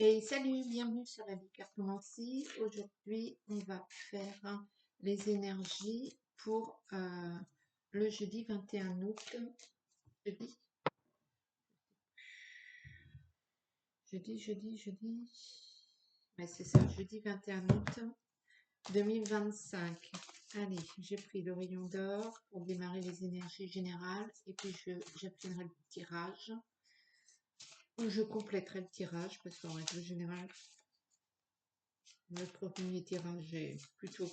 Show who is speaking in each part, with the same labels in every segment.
Speaker 1: Et salut, bienvenue sur la vie cartomancie. Aujourd'hui, on va faire les énergies pour le jeudi 21 août. Jeudi, jeudi. Ouais, c'est ça, jeudi 21 août 2025. Allez, j'ai pris le rayon d'or pour démarrer les énergies générales et puis j'appliquerai le tirage. Ou je compléterai le tirage parce qu'en règle générale, notre premier tirage est plutôt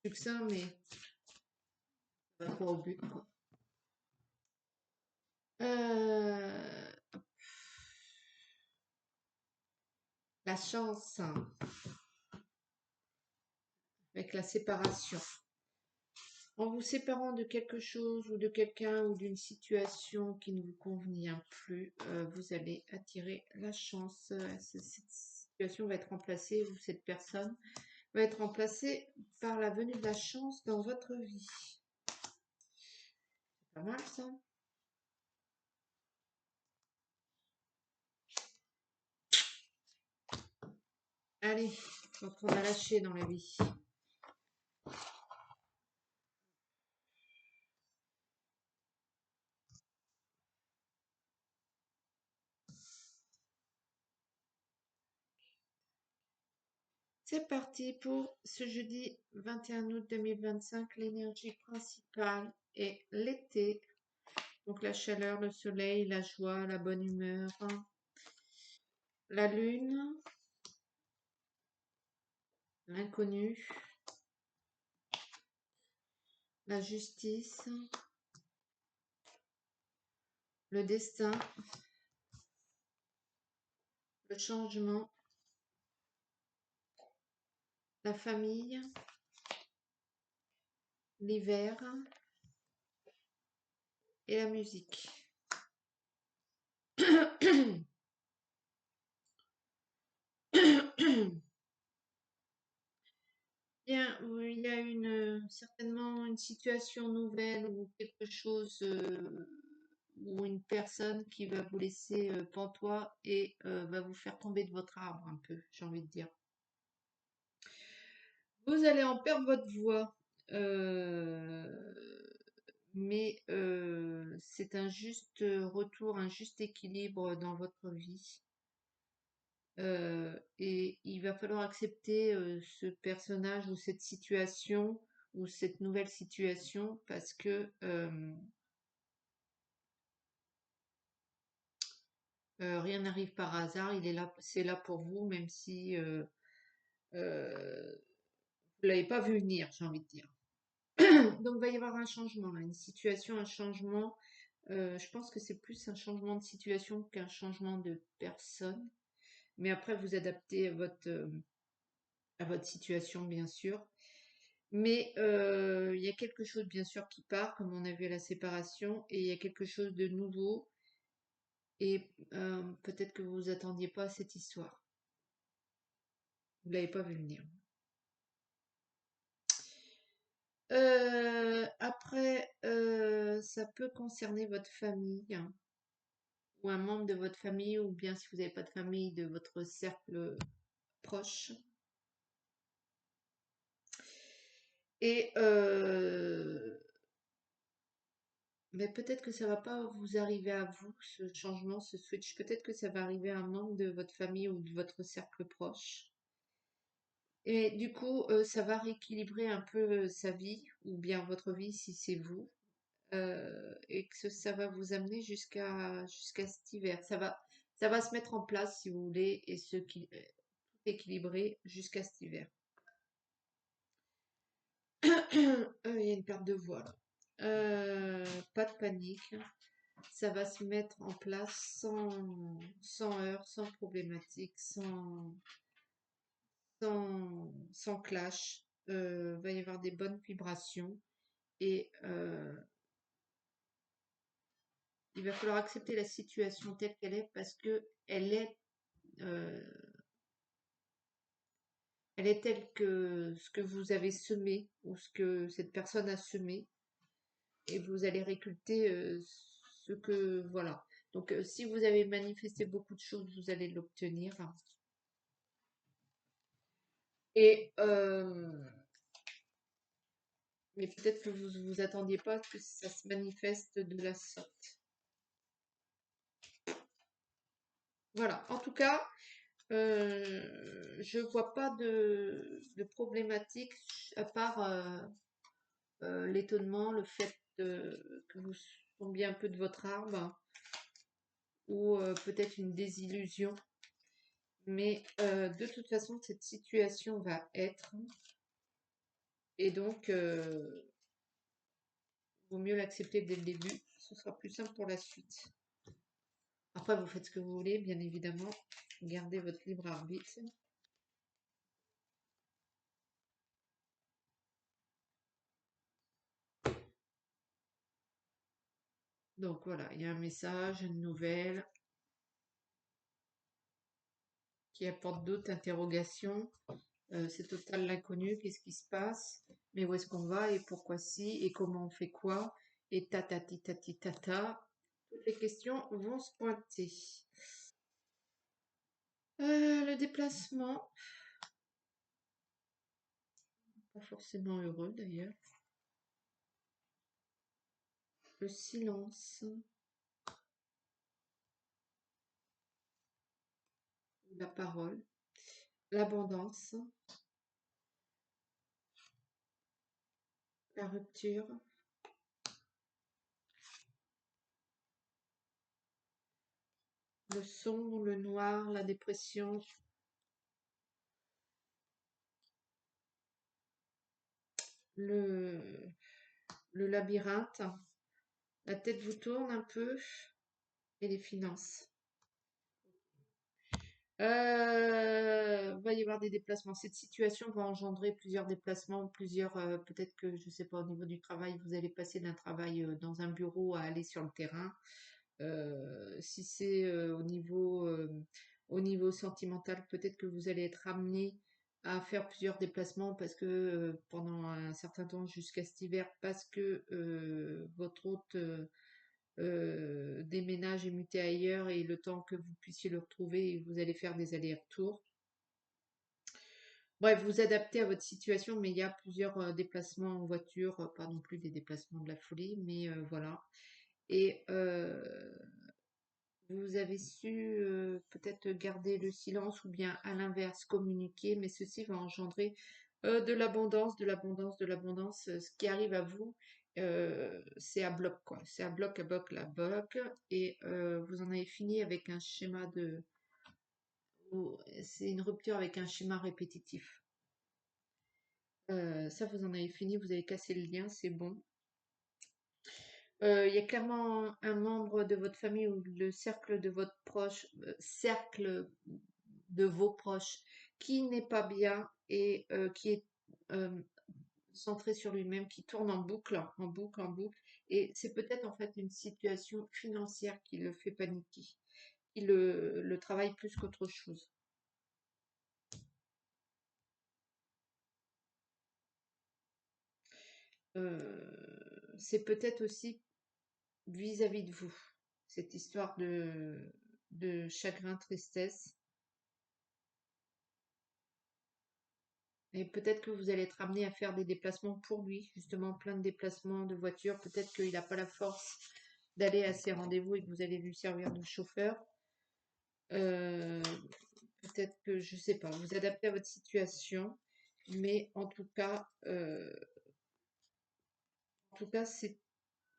Speaker 1: succinct, mais ça va pas au but, quoi. La chance avec la séparation. En vous séparant de quelque chose ou de quelqu'un ou d'une situation qui ne vous convient plus, vous allez attirer la chance. Cette situation va être remplacée, ou cette personne va être remplacée par la venue de la chance dans votre vie. C'est pas mal ça. Allez, donc on a lâché dans la vie. C'est parti pour ce jeudi 21 août 2025. L'énergie principale est l'été. Donc la chaleur, le soleil, la joie, la bonne humeur. La lune, l'inconnu, la justice, le destin, le changement, la famille, l'hiver et la musique. Bien, il y a certainement une situation nouvelle ou quelque chose ou une personne qui va vous laisser pantois et va vous faire tomber de votre arbre un peu, j'ai envie de dire. Vous allez en perdre votre voix, mais c'est un juste retour, un juste équilibre dans votre vie. Et il va falloir accepter ce personnage ou cette situation ou cette nouvelle situation parce que rien n'arrive par hasard. Il est là, c'est là pour vous, même si vous l'avez pas vu venir, j'ai envie de dire. Donc, il va y avoir un changement, là, une situation, un changement. Je pense que c'est plus un changement de situation qu'un changement de personne. Mais après, vous adaptez à votre situation, bien sûr. Mais il y a quelque chose, bien sûr, qui part, comme on a vu à la séparation, et il y a quelque chose de nouveau. Et peut-être que vous vous attendiez pas à cette histoire. Vous l'avez pas vu venir. Après, ça peut concerner votre famille, hein, ou un membre de votre famille, ou bien si vous n'avez pas de famille, de votre cercle proche. Et mais peut-être que ça va pas vous arriver à vous, ce changement, ce switch. Peut-être que ça va arriver à un membre de votre famille ou de votre cercle proche. Et du coup, ça va rééquilibrer un peu sa vie, ou bien votre vie si c'est vous. Et que ça va vous amener jusqu'à cet hiver. Ça va se mettre en place, si vous voulez, et tout équilibrer jusqu'à cet hiver. Il y a une perte de voix là. Pas de panique. Ça va se mettre en place sans heurts, sans problématiques, sans clash. Va y avoir des bonnes vibrations et il va falloir accepter la situation telle qu'elle est parce que euh, elle est telle que ce que vous avez semé ou ce que cette personne a semé et vous allez récolter ce que voilà. Donc, si vous avez manifesté beaucoup de choses, vous allez l'obtenir. Et mais peut-être que vous vous attendiez pas que ça se manifeste de la sorte. Voilà. En tout cas, je vois pas de problématique à part l'étonnement, le fait que vous tombiez un peu de votre arbre ou peut-être une désillusion. Mais de toute façon, cette situation va être et donc vaut mieux l'accepter dès le début. Ce sera plus simple pour la suite. Après, vous faites ce que vous voulez, bien évidemment. Gardez votre libre arbitre. Donc voilà, il y a un message, une nouvelle qui apporte d'autres interrogations. C'est total l'inconnu, qu'est-ce qui se passe, mais où est-ce qu'on va et pourquoi si et comment on fait quoi et tatati tati tata. Toutes les questions vont se pointer. Le déplacement, pas forcément heureux d'ailleurs. Le silence, la parole, l'abondance, la rupture, le sombre, le noir, la dépression, le, le labyrinthe, la tête vous tourne un peu et les finances. Va y avoir des déplacements. Cette situation va engendrer plusieurs déplacements, plusieurs, peut-être que, je sais pas, au niveau du travail, vous allez passer d'un travail dans un bureau à aller sur le terrain. Si c'est au niveau sentimental, peut-être que vous allez être amené à faire plusieurs déplacements parce que pendant un certain temps jusqu'à cet hiver, parce que votre hôte déménage et muté ailleurs et le temps que vous puissiez le retrouver, vous allez faire des allers-retours. Bref, vous adaptez à votre situation, mais il y a plusieurs déplacements en voiture, pas non plus des déplacements de la folie, mais voilà. Et vous avez su peut-être garder le silence ou bien à l'inverse communiquer, mais ceci va engendrer de l'abondance, de l'abondance, de l'abondance. Ce qui arrive à vous, c'est à bloc, quoi. C'est à bloc, à bloc. Et vous en avez fini avec un schéma de... C'est une rupture avec un schéma répétitif. Ça, vous en avez fini, vous avez cassé le lien, c'est bon. Il y a clairement un membre de votre famille ou le cercle de votre proche, cercle de vos proches, qui n'est pas bien et qui est euh, centré sur lui-même, qui tourne en boucle, en boucle, en boucle. Et c'est peut-être en fait une situation financière qui le fait paniquer, qui le travaille plus qu'autre chose. C'est peut-être aussi vis-à-vis de vous, cette histoire de chagrin, tristesse. Et peut-être que vous allez être amené à faire des déplacements pour lui, justement plein de déplacements de voiture. Peut-être qu'il n'a pas la force d'aller à ses rendez-vous et que vous allez lui servir de chauffeur. Euh, peut-être que, je sais pas, vous adaptez à votre situation. Mais en tout cas,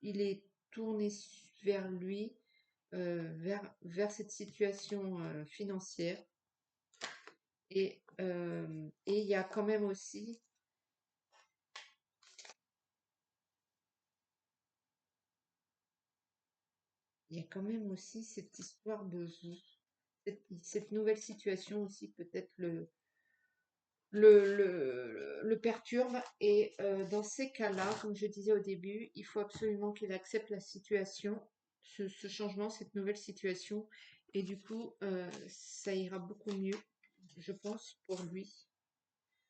Speaker 1: il est tourné vers lui, vers cette situation financière. Et il y a quand même aussi il y a quand même aussi cette histoire de vous, cette nouvelle situation aussi, peut-être le perturbe. Et dans ces cas-là, comme je disais au début, il faut absolument qu'il accepte la situation, ce changement, cette nouvelle situation. Et du coup, ça ira beaucoup mieux, je pense, pour lui.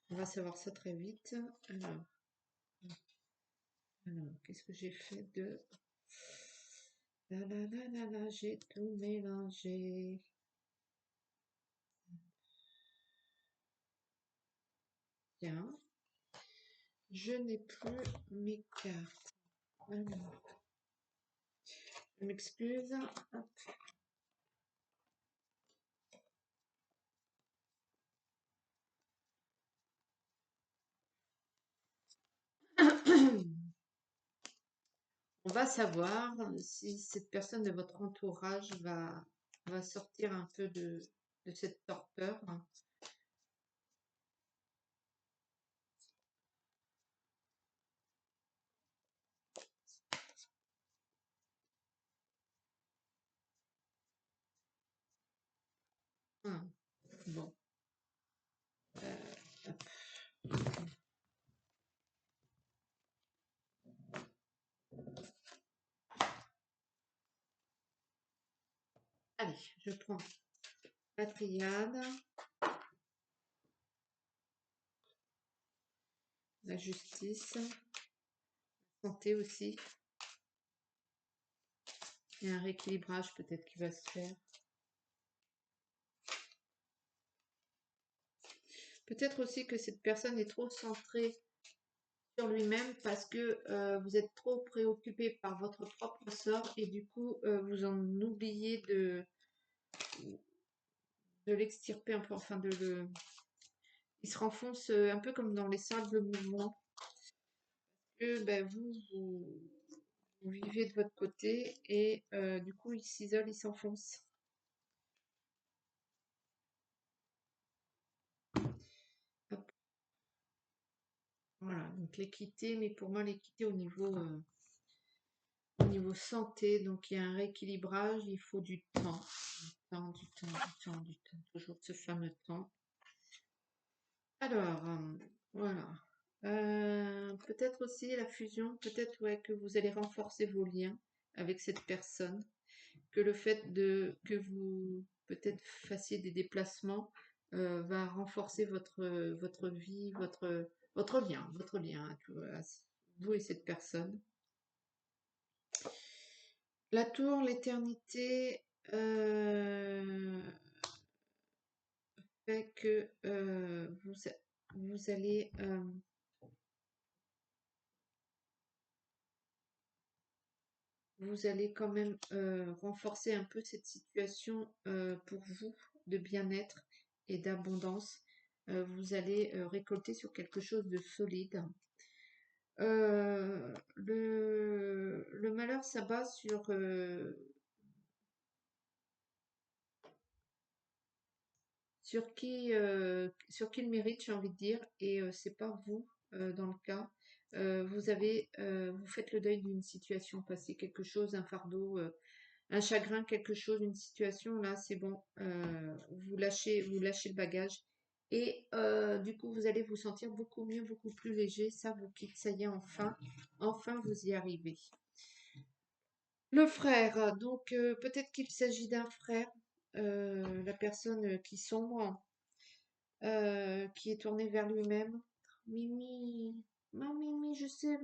Speaker 1: On va savoir ça très vite. Alors, qu'est-ce que j'ai fait de... La la la la la, j'ai tout mélangé. Bien. Je n'ai plus mes cartes. Alors, je m'excuse. Hop. On va savoir si cette personne de votre entourage va sortir un peu de cette torpeur. Ah, bon. Hop. Allez, je prends la triade, la justice, la santé aussi. Il y a un rééquilibrage peut-être qui va se faire. Peut-être aussi que cette personne est trop centrée sur lui-même parce que vous êtes trop préoccupé par votre propre sort et du coup vous en oubliez de l'extirper un peu, enfin de le... Il se renfonce un peu comme dans les sables mouvements. Que ben, vous vivez de votre côté et du coup il s'isole, il s'enfonce. Hop. Voilà, donc l'équité, mais pour moi l'équité au niveau santé, donc il y a un rééquilibrage, il faut du temps, du temps, toujours ce fameux temps. Alors, voilà. Peut-être aussi la fusion, peut-être ouais, que vous allez renforcer vos liens avec cette personne, que le fait que vous peut-être fassiez des déplacements va renforcer votre vie, votre lien, à vous et cette personne. La tour, l'éternité fait que vous allez quand même renforcer un peu cette situation pour vous de bien-être et d'abondance. Vous allez récolter sur quelque chose de solide. Le malheur s'abat sur qui le mérite, j'ai envie de dire, et c'est pas vous dans le cas. Vous faites le deuil d'une situation passée, quelque chose, un fardeau, un chagrin, quelque chose, une situation, là, c'est bon, vous lâchez le bagage. Et du coup, vous allez vous sentir beaucoup mieux, beaucoup plus léger. Ça vous quitte, ça y est, enfin, vous y arrivez. Le frère, donc peut-être qu'il s'agit d'un frère, la personne qui sombre, qui est tourné vers lui-même. Mimi, Mimi, je sais,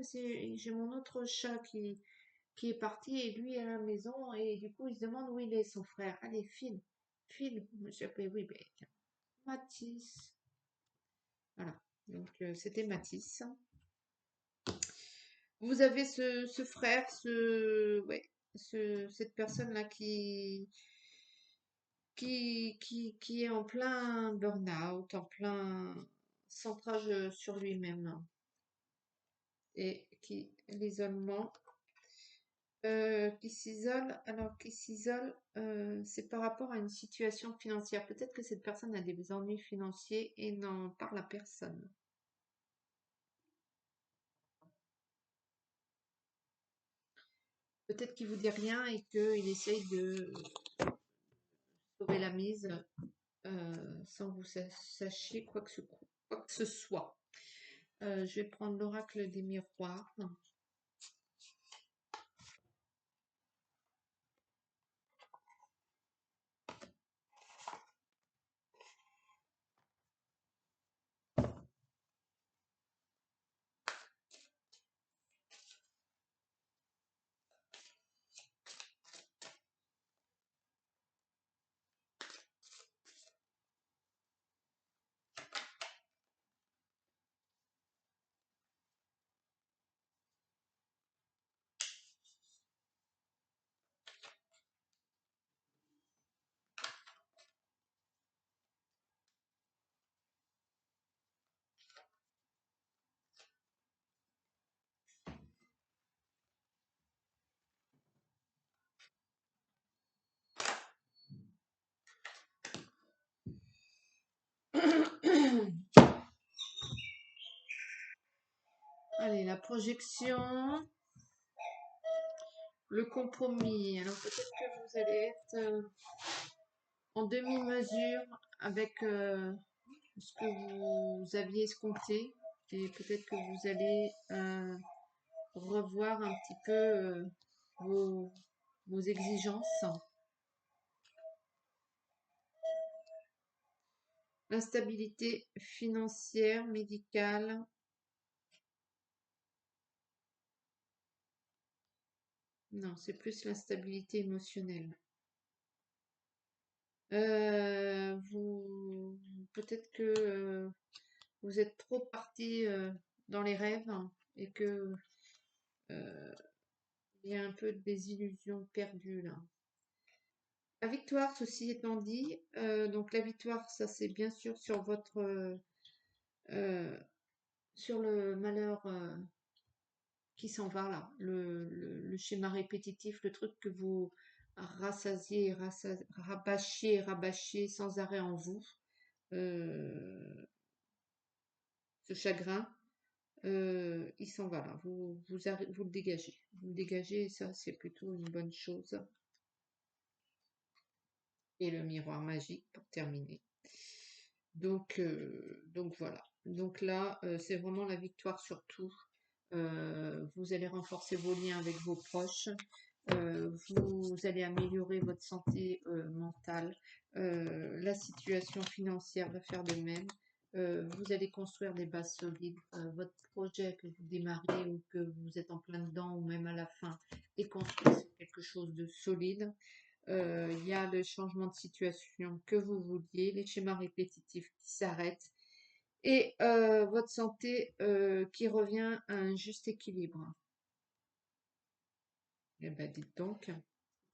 Speaker 1: j'ai mon autre chat qui est parti et lui est à la maison et du coup il se demande où il est son frère. Allez, file, j'appelais, oui, ben, tiens, Mathis. Voilà, donc c'était Mathis. Vous avez ce frère, ouais, cette personne-là qui est en plein burn-out, en plein centrage sur lui-même et l'isolement, qui s'isole, alors qui s'isole, c'est par rapport à une situation financière. Peut-être que cette personne a des ennuis financiers et n'en parle à personne. Peut-être qu'il vous dit rien et qu'il essaye de sauver la mise sans que vous sachiez quoi que ce soit. Je vais prendre l'oracle des miroirs. projection, le compromis. Alors peut-être que vous allez être en demi-mesure avec ce que vous aviez escompté et peut-être que vous allez revoir un petit peu vos exigences. L'instabilité financière, médicale. Non, c'est plus l'instabilité émotionnelle. Peut-être que vous êtes trop parti dans les rêves et que il y a un peu de désillusion perdue là. La victoire, ceci étant dit, donc la victoire, ça c'est bien sûr sur votre sur le malheur qui s'en va là, le schéma répétitif, le truc que vous rassasiez, rabâchiez sans arrêt en vous, euh, ce chagrin, il s'en va là, vous le dégagez. Vous le dégagez et ça c'est plutôt une bonne chose. Et le miroir magique pour terminer. Donc voilà. Donc là, c'est vraiment la victoire sur tout. Vous allez renforcer vos liens avec vos proches. Vous allez améliorer votre santé mentale. La situation financière va faire de même. Vous allez construire des bases solides. Votre projet que vous démarrez ou que vous êtes en plein dedans ou même à la fin est construit sur quelque chose de solide. Il y a le changement de situation que vous vouliez, les schémas répétitifs qui s'arrêtent et votre santé qui revient à un juste équilibre. Eh ben, dites donc,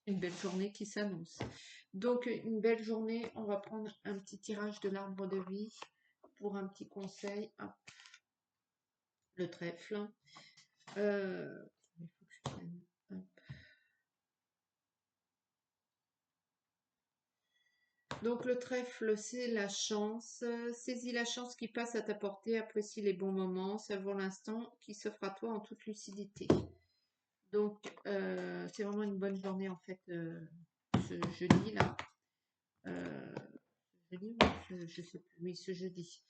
Speaker 1: une belle journée qui s'annonce. Donc, une belle journée, on va prendre un petit tirage de l'arbre de vie pour un petit conseil. Hop, le trèfle. Il faut que je prenne. Hop. Donc le trèfle, c'est la chance. Saisis la chance qui passe à ta portée, apprécie les bons moments, savoure l'instant qui s'offre à toi en toute lucidité. Donc c'est vraiment une bonne journée en fait ce jeudi là. Jeudi, je sais plus, oui, ce jeudi.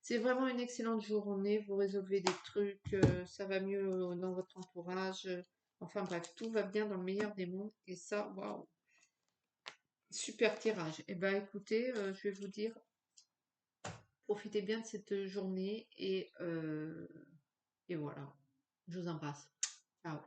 Speaker 1: C'est vraiment une excellente journée, vous résolvez des trucs, ça va mieux dans votre entourage. Enfin bref, tout va bien dans le meilleur des mondes et ça, waouh, super tirage. Eh ben écoutez, je vais vous dire, profitez bien de cette journée et voilà. Je vous embrasse. Ciao.